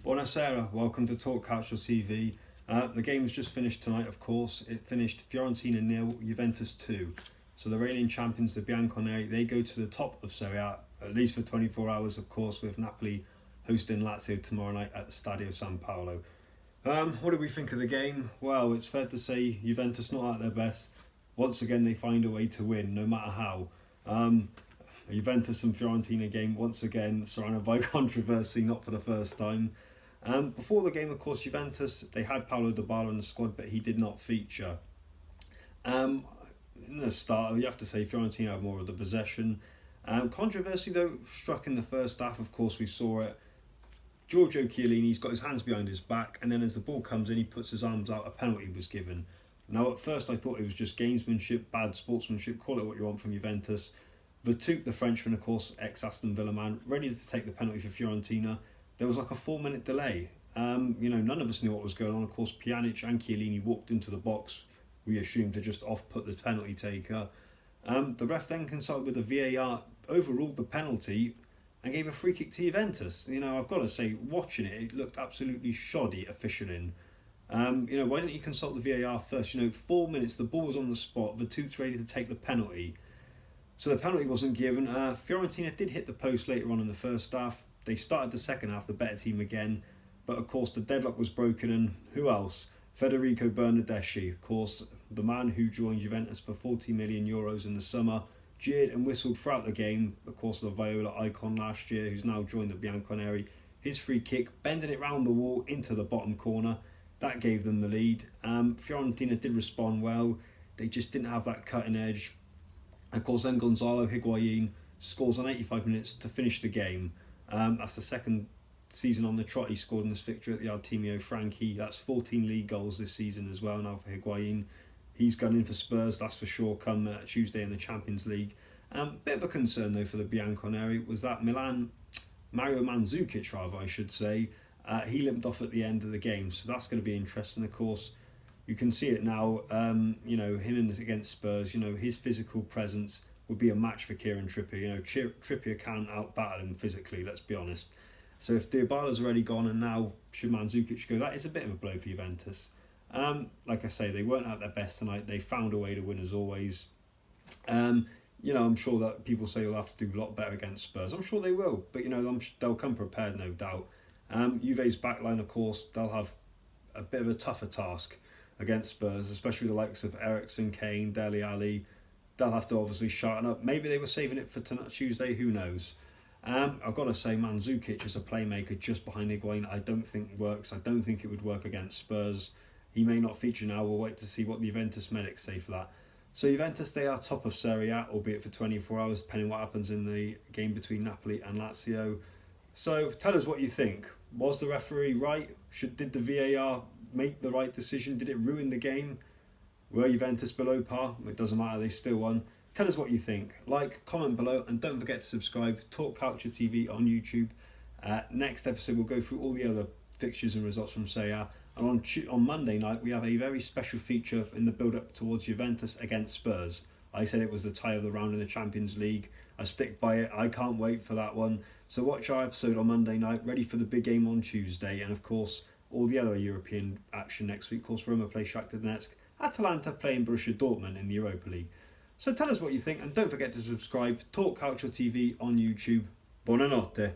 Buonasera, welcome to Talk Calcio TV. The game was just finished tonight, of course. It finished Fiorentina 0, Juventus 2. So the reigning champions, the Bianconeri, they go to the top of Serie A, at least for 24 hours, of course, with Napoli hosting Lazio tomorrow night at the Stadio San Paolo. What do we think of the game? Well, it's fair to say Juventus not at their best. Once again, they find a way to win, no matter how. Juventus and Fiorentina game, once again, surrounded by controversy, not for the first time. Before the game, of course, Juventus, they had Paulo Dybala in the squad, but he did not feature. In the start, you have to say Fiorentina had more of the possession. Controversy, though, struck in the first half. Of course, we saw it. Giorgio Chiellini's got his hands behind his back, and then as the ball comes in, he puts his arms out. A penalty was given. Now, at first, I thought it was just gamesmanship, bad sportsmanship, call it what you want from Juventus. Vertoot, the Frenchman, of course, ex-Aston Villa man, ready to take the penalty for Fiorentina. There was like a 4-minute delay. None of us knew what was going on. Of course, Pjanic and Chiellini walked into the box. We assumed to just off-put the penalty taker. The ref then consulted with the VAR, overruled the penalty, and gave a free kick to Juventus. I've got to say, watching it, it looked absolutely shoddy officialing. Why didn't you consult the VAR first? 4 minutes, the ball was on the spot. Vertoot's ready to take the penalty. So the penalty wasn't given. Fiorentina did hit the post later on in the first half. They started the second half, the better team again. But of course the deadlock was broken, and who else? Federico Bernadeschi, of course, the man who joined Juventus for €40 million in the summer, jeered and whistled throughout the game. Of course, the Viola icon last year, who's now joined the Bianconeri. His free kick, bending it round the wall into the bottom corner. That gave them the lead. Fiorentina did respond well. They just didn't have that cutting edge. Of course, then Gonzalo Higuain scores on 85 minutes to finish the game. That's the second season on the trot he scored in this victory at the Artemio Franchi. That's 14 league goals this season as well now for Higuain. He's gunning for Spurs, that's for sure, come Tuesday in the Champions League. Bit of a concern though for the Bianconeri was that Mario Mandzukic, I should say, he limped off at the end of the game, so that's going to be interesting. Of course, you can see it now, him against Spurs, his physical presence would be a match for Kieran Trippier. Trippier can't out-battle him physically, let's be honest. So if Dybala's already gone and now should Mandzukic go, that is a bit of a blow for Juventus. Like I say, they weren't at their best tonight. They found a way to win as always. I'm sure that people say they'll have to do a lot better against Spurs. I'm sure they will, but they'll come prepared, no doubt. Juve's backline, of course, they'll have a bit of a tougher task against Spurs, especially the likes of Eriksen, Kane, Dele Alli. They'll have to obviously sharpen up. Maybe they were saving it for Tuesday, who knows. I've got to say, Mandzukic as a playmaker just behind Higuain, I don't think works. I don't think it would work against Spurs. He may not feature now. We'll wait to see what the Juventus medics say for that. So Juventus, they are top of Serie A, albeit for 24 hours, depending what happens in the game between Napoli and Lazio. So tell us what you think. Was the referee right? Did the VAR make the right decision? Did it ruin the game? Were Juventus below par? It doesn't matter, they still won. Tell us what you think. Like, comment below, and don't forget to subscribe. Talk Culture TV on YouTube. Next episode, we'll go through all the other fixtures and results from Serie A. And on Monday night, we have a very special feature in the build-up towards Juventus against Spurs. I said it was the tie of the round in the Champions League. I stick by it. I can't wait for that one. So watch our episode on Monday night, ready for the big game on Tuesday. And of course, all the other European action next week. Of course, Roma play Shakhtar Donetsk. Atalanta playing Borussia Dortmund in the Europa League. So tell us what you think, and don't forget to subscribe. Talk Calcio TV on YouTube. Buonanotte.